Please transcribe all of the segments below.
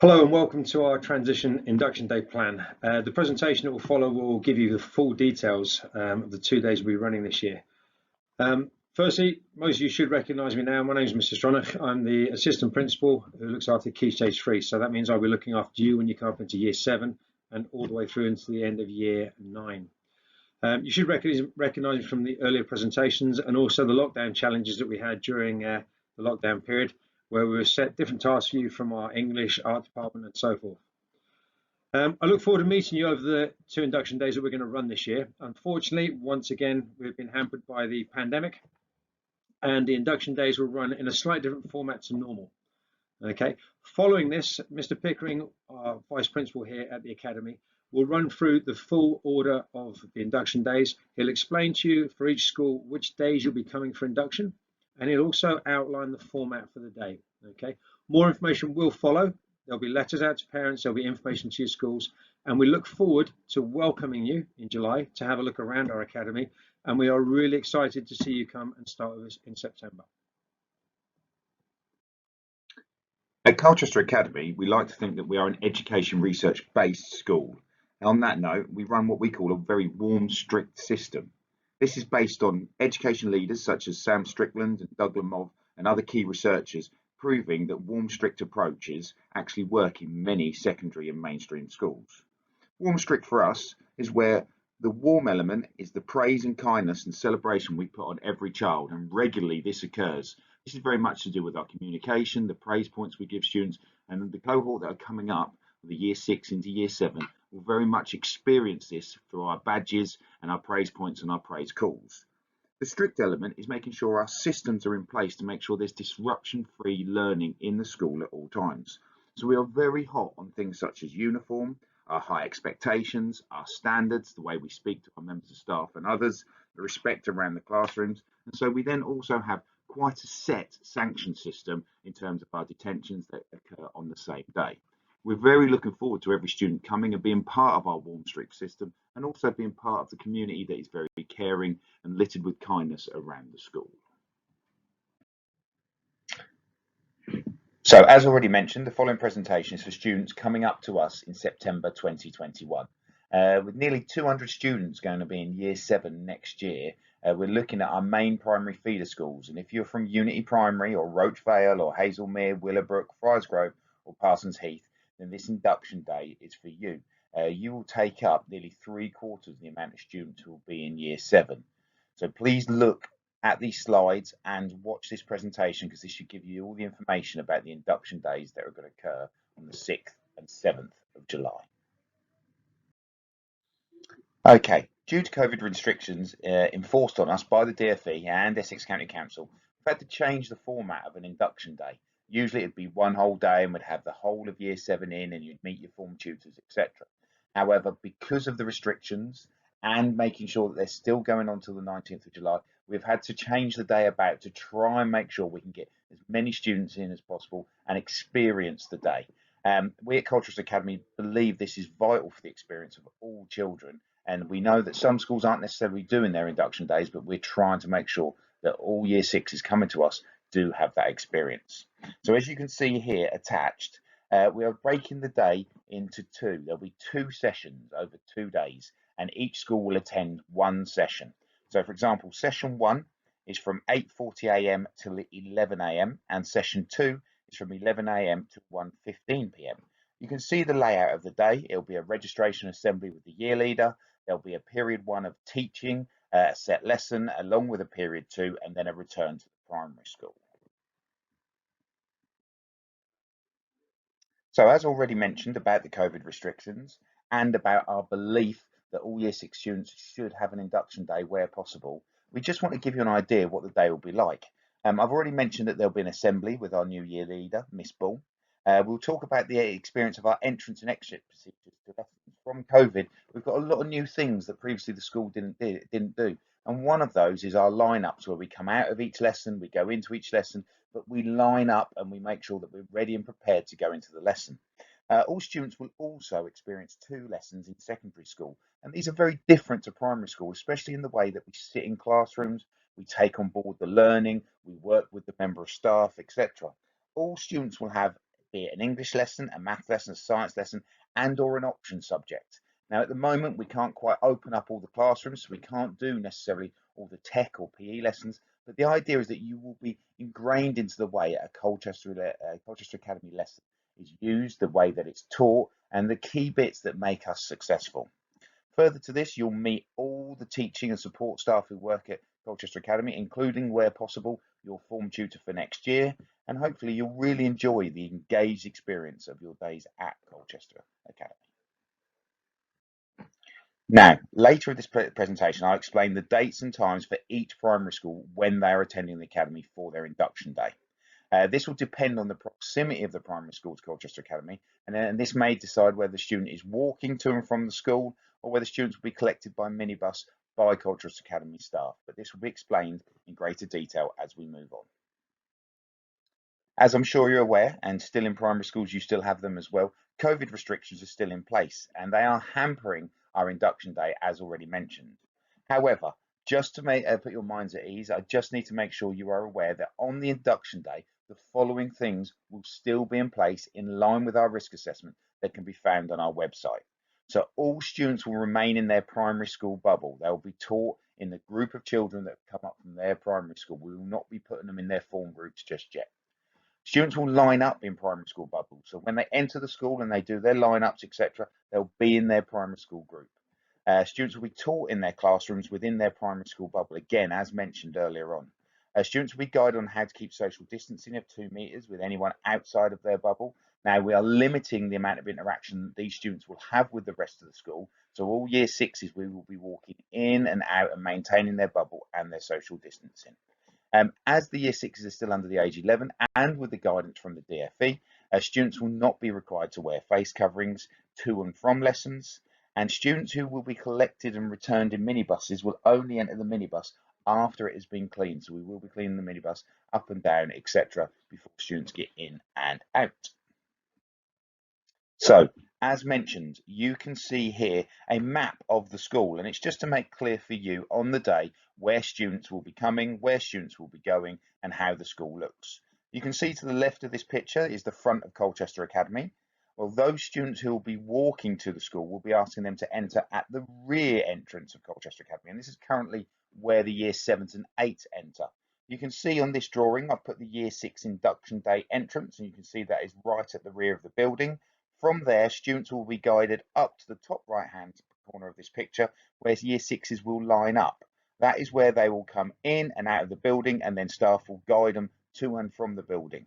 Hello and welcome to our transition induction day plan. The presentation that will follow will give you the full details of the 2 days we'll be running this year. Firstly, most of you should recognise me now. My name is Mr. Stronach. I'm the assistant principal who looks after Key Stage 3. So that means I'll be looking after you when you come up into year 7 and all the way through into the end of year 9. You should recognise me from the earlier presentations and also the lockdown challenges that we had during the lockdown period, where we were set different tasks for you from our English, art department and so forth. I look forward to meeting you over the 2 induction days that we're going to run this year. Unfortunately, once again, we've been hampered by the pandemic and the induction days will run in a slightly different format to normal. Okay. Following this, Mr. Pickering, our Vice Principal here at the Academy, will run through the full order of the induction days. He'll explain to you for each school which days you'll be coming for induction, and he'll also outline the format for the day. Okay, more information will follow. There'll be letters out to parents, there'll be information to your schools, and we look forward to welcoming you in July to have a look around our academy, and we are really excited to see you come and start with us in September. At Colchester Academy, we like to think that we are an education research based school. And on that note, we run what we call a very warm, strict system. This is based on education leaders such as Sam Strickland and Doug Lemov and other key researchers proving that warm, strict approaches actually work in many secondary and mainstream schools. Warm, strict for us is where the warm element is the praise and kindness and celebration we put on every child, and regularly this occurs. This is very much to do with our communication, the praise points we give students, and the cohort that are coming up, the year 6 into year 7, will very much experience this through our badges and our praise points and our praise calls. The strict element is making sure our systems are in place to make sure there's disruption-free learning in the school at all times. So we are very hot on things such as uniform, our high expectations, our standards, the way we speak to our members of staff and others, the respect around the classrooms. And so we then also have quite a set sanction system in terms of our detentions that occur on the same day. We're very looking forward to every student coming and being part of our warm strict system, and also being part of the community that is very caring and littered with kindness around the school. So, as already mentioned, the following presentation is for students coming up to us in September 2021. With nearly 200 students going to be in year 7 next year, we're looking at our main primary feeder schools. And if you're from Unity Primary or Roach Vale or Hazelmere, Willowbrook, Friars Grove or Parsons Heath, then this induction day is for you. You will take up nearly 3/4 of the amount of students who will be in year 7. So please look at these slides and watch this presentation, because this should give you all the information about the induction days that are going to occur on the 6th and 7th of July. Okay, due to COVID restrictions enforced on us by the DfE and Essex County Council, we've had to change the format of an induction day. Usually it'd be one whole day and we'd have the whole of year 7 in, and you'd meet your form tutors, etc. However, because of the restrictions and making sure that they're still going on till the 19th of July, we've had to change the day about to try and make sure we can get as many students in as possible and experience the day. We at Colchester Academy believe this is vital for the experience of all children, and we know that some schools aren't necessarily doing their induction days, but we're trying to make sure that all year 6s coming to us do have that experience. So as you can see here attached, we are breaking the day into 2. There'll be 2 sessions over 2 days, and each school will attend 1 session. So for example, session 1 is from 8:40 AM till 11 AM, and session 2 is from 11 AM to 1:15 PM. You can see the layout of the day. It'll be a registration assembly with the year leader. There'll be a period 1 of teaching, a set lesson, along with a period 2, and then a return to the primary school. So as already mentioned about the COVID restrictions and about our belief that all year 6 students should have an induction day where possible, we just want to give you an idea of what the day will be like. I've already mentioned that there'll be an assembly with our new year leader, Miss Bull. We'll talk about the experience of our entrance and exit procedures to lessons. From COVID, we've got a lot of new things that previously the school didn't do. And one of those is our lineups, where we come out of each lesson, we go into each lesson, but we line up and we make sure that we're ready and prepared to go into the lesson. All students will also experience 2 lessons in secondary school, and these are very different to primary school, especially in the way that we sit in classrooms, we take on board the learning, we work with the member of staff, etc. All students will have be it an English lesson, a math lesson, a science lesson, and or an option subject. Now, at the moment, we can't quite open up all the classrooms, so we can't do necessarily all the tech or PE lessons, but the idea is that you will be ingrained into the way a Colchester Academy lesson is used, the way that it's taught, and the key bits that make us successful. Further to this, you'll meet all the teaching and support staff who work at Colchester Academy, including, where possible, your form tutor for next year, and hopefully you'll really enjoy the engaged experience of your days at Colchester Academy. Now, later in this presentation, I'll explain the dates and times for each primary school when they are attending the Academy for their induction day. This will depend on the proximity of the primary school to Colchester Academy, and this may decide whether the student is walking to and from the school or whether students will be collected by minibus by Colchester Academy staff, but this will be explained in greater detail as we move on. As I'm sure you're aware, and still in primary schools you still have them as well, COVID restrictions are still in place and they are hampering our induction day as already mentioned. However, just to put your minds at ease, I just need to make sure you are aware that on the induction day, the following things will still be in place in line with our risk assessment that can be found on our website. So all students will remain in their primary school bubble. They'll be taught in the group of children that come up from their primary school. We will not be putting them in their form groups just yet. Students will line up in primary school bubbles. So when they enter the school and they do their lineups, etc., they'll be in their primary school group. Students will be taught in their classrooms within their primary school bubble, again, as mentioned earlier on. Students will be guided on how to keep social distancing of 2 meters with anyone outside of their bubble. Now, we are limiting the amount of interaction that these students will have with the rest of the school. So all year sixes, we will be walking in and out and maintaining their bubble and their social distancing. As the year sixes are still under the age 11 and with the guidance from the DfE, students will not be required to wear face coverings to and from lessons, and students who will be collected and returned in minibuses will only enter the minibus after it has been cleaned. So we will be cleaning the minibus up and down, etc., before students get in and out. So, as mentioned, you can see here a map of the school, and it's just to make clear for you on the day where students will be coming, where students will be going, and how the school looks. You can see to the left of this picture is the front of Colchester Academy. Well, those students who will be walking to the school will be asking them to enter at the rear entrance of Colchester Academy, and this is currently where the year 7s and 8s enter. You can see on this drawing, I've put the year 6 induction day entrance, and you can see that is right at the rear of the building. From there, students will be guided up to the top right-hand corner of this picture, where year sixes will line up. That is where they will come in and out of the building, and then staff will guide them to and from the building.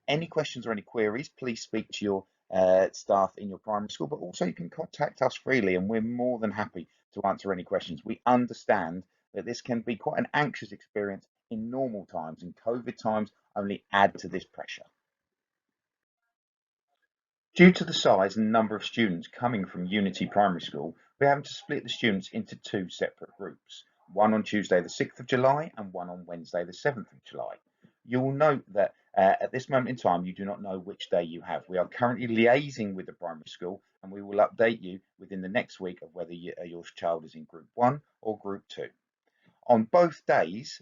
Any questions or any queries, please speak to your staff in your primary school, but also you can contact us freely, and we're more than happy to answer any questions. We understand that this can be quite an anxious experience in normal times, and COVID times only add to this pressure. Due to the size and number of students coming from Unity Primary School, we're having to split the students into 2 separate groups, one on Tuesday the 6th of July and one on Wednesday the 7th of July. You will note that at this moment in time, you do not know which day you have. We are currently liaising with the primary school, and we will update you within the next week of whether your child is in Group 1 or Group 2. On both days,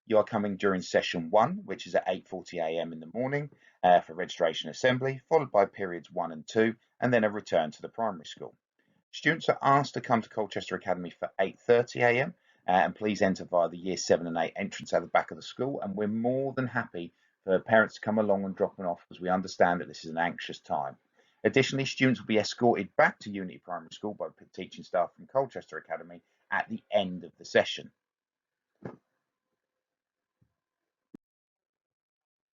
you are coming during session 1, which is at 8:40 a.m. in the morning for registration assembly, followed by periods 1 and 2, and then a return to the primary school. Students are asked to come to Colchester Academy for 8:30 a.m. And please enter via the year 7 and 8 entrance at the back of the school, and we're more than happy for parents to come along and drop them off, because we understand that this is an anxious time. Additionally, students will be escorted back to Unity Primary School by teaching staff from Colchester Academy at the end of the session.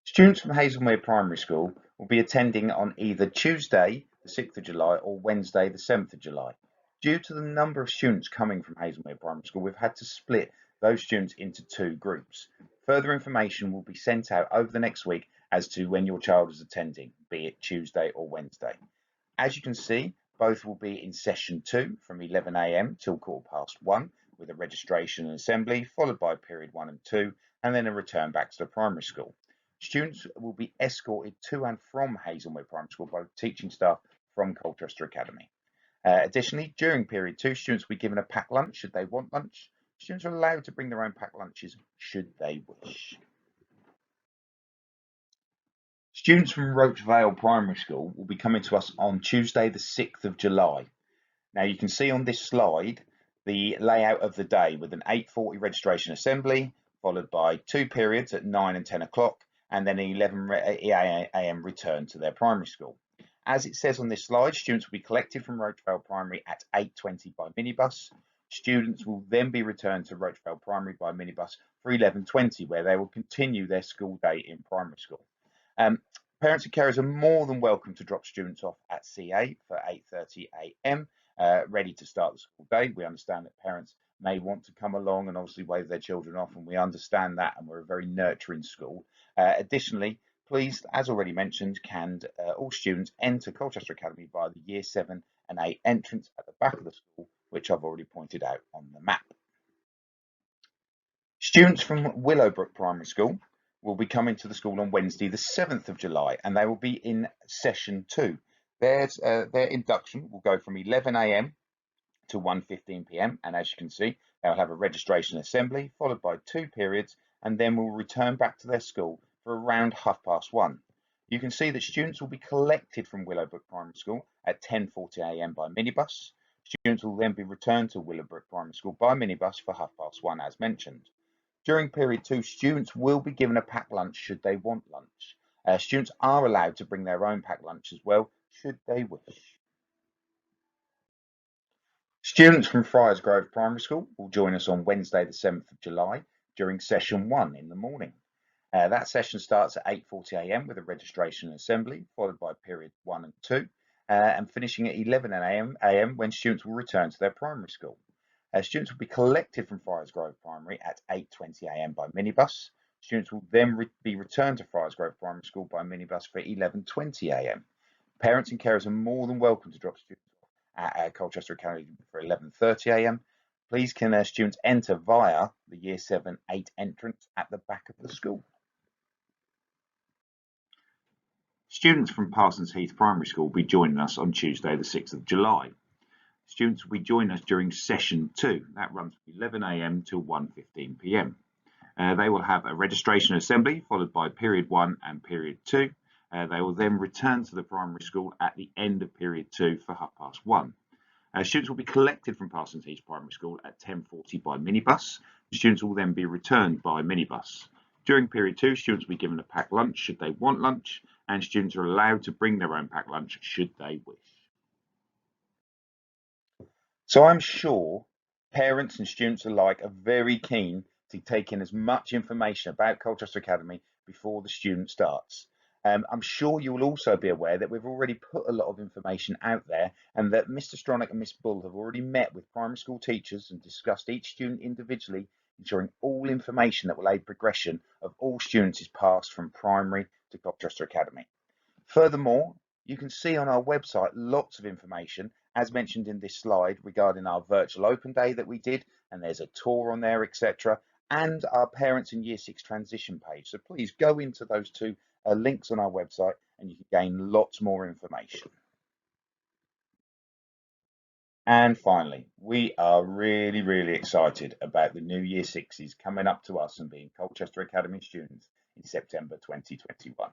Students from Hazelmere Primary School will be attending on either Tuesday, the 6th of July, or Wednesday, the 7th of July. Due to the number of students coming from Hazelmere Primary School, we've had to split those students into 2 groups. Further information will be sent out over the next week as to when your child is attending, be it Tuesday or Wednesday. As you can see, both will be in session 2 from 11 a.m. till 1:15, with a registration and assembly, followed by period 1 and 2, and then a return back to the primary school. Students will be escorted to and from Hazelmere Primary School by teaching staff from Colchester Academy. Additionally, during period 2, students will be given a packed lunch should they want lunch. Students are allowed to bring their own packed lunches should they wish. Students from Roach Vale Primary School will be coming to us on Tuesday the 6th of July. Now you can see on this slide the layout of the day with an 8:40 registration assembly, followed by 2 periods at 9 and 10 o'clock, and then an 11 a.m. return to their primary school. As it says on this slide, students will be collected from Roach Vale Primary at 8:20 by minibus. Students will then be returned to Roach Vale Primary by minibus for 11:20, where they will continue their school day in primary school. Parents and carers are more than welcome to drop students off at CA for 8:30 a.m. Ready to start the school day. We understand that parents may want to come along and obviously wave their children off, and we understand that, and we're a very nurturing school. Additionally, please, as already mentioned, can all students enter Colchester Academy via the Year 7 and 8 entrance at the back of the school, which I've already pointed out on the map. Students from Willowbrook Primary School will be coming to the school on Wednesday the 7th of July, and they will be in session 2. Their induction will go from 11 a.m. to 1:15 p.m. and as you can see, they'll have a registration assembly followed by 2 periods, and then will return back to their school for around 1:30. You can see that students will be collected from Willowbrook Primary School at 10:40 a.m. by minibus. Students will then be returned to Willowbrook Primary School by minibus for 1:30 as mentioned. During period 2, students will be given a packed lunch should they want lunch. Students are allowed to bring their own packed lunch as well, should they wish. Students from Friars Grove Primary School will join us on Wednesday the 7th of July during session 1 in the morning. That session starts at 8:40 a.m. with a registration assembly, followed by period 1 and 2, and finishing at 11 a.m. when students will return to their primary school. Students will be collected from Friars Grove Primary at 8:20 a.m. by minibus. Students will then be returned to Friars Grove Primary School by minibus for 11:20 a.m. Parents and carers are more than welcome to drop students off at Colchester Academy for 11:30 a.m. Please can students enter via the Year 7-8 entrance at the back of the school. Students from Parsons Heath Primary School will be joining us on Tuesday the 6th of July. Students will be joining us during session 2. That runs from 11 a.m. till 1:15 p.m. They will have a registration assembly followed by period 1 and period 2. They will then return to the primary school at the end of period 2 for 1:30. Students will be collected from Parsons Heath Primary School at 10:40 by minibus. Students will then be returned by minibus. During period 2, students will be given a packed lunch should they want lunch, and students are allowed to bring their own packed lunch should they wish. So I'm sure parents and students alike are very keen to take in as much information about Colchester Academy before the student starts. I'm sure you will also be aware that we've already put a lot of information out there, and that Mr. Stronach and Miss Bull have already met with primary school teachers and discussed each student individually, ensuring all information that will aid progression of all students is passed from primary to Colchester Academy. Furthermore, you can see on our website lots of information, as mentioned in this slide, regarding our virtual open day that we did, and there's a tour on there, etc., and our parents in Year 6 transition page. So please go into those two links on our website and you can gain lots more information. And finally, we are really excited about the new Year 6s coming up to us and being Colchester Academy students in September 2021.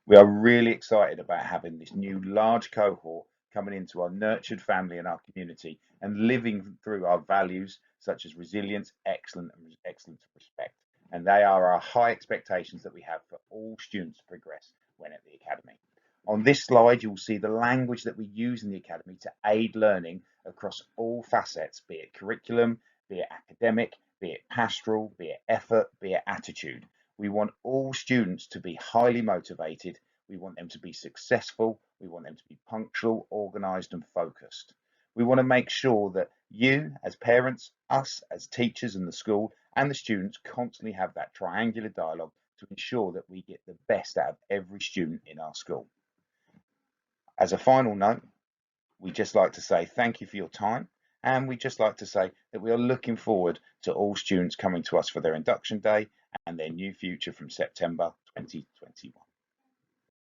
We are really excited about having this new large cohort coming into our nurtured family and our community and living through our values such as resilience, excellence and respect. And they are our high expectations that we have for all students to progress when at the Academy. On this slide, you will see the language that we use in the Academy to aid learning across all facets, be it curriculum, be it academic, be it pastoral, be it effort, be it attitude. We want all students to be highly motivated. We want them to be successful. We want them to be punctual, organised and focused. We want to make sure that you as parents, us as teachers in the school and the students constantly have that triangular dialogue to ensure that we get the best out of every student in our school. As a final note, we'd just like to say thank you for your time, and we'd just like to say that we are looking forward to all students coming to us for their induction day and their new future from September 2021.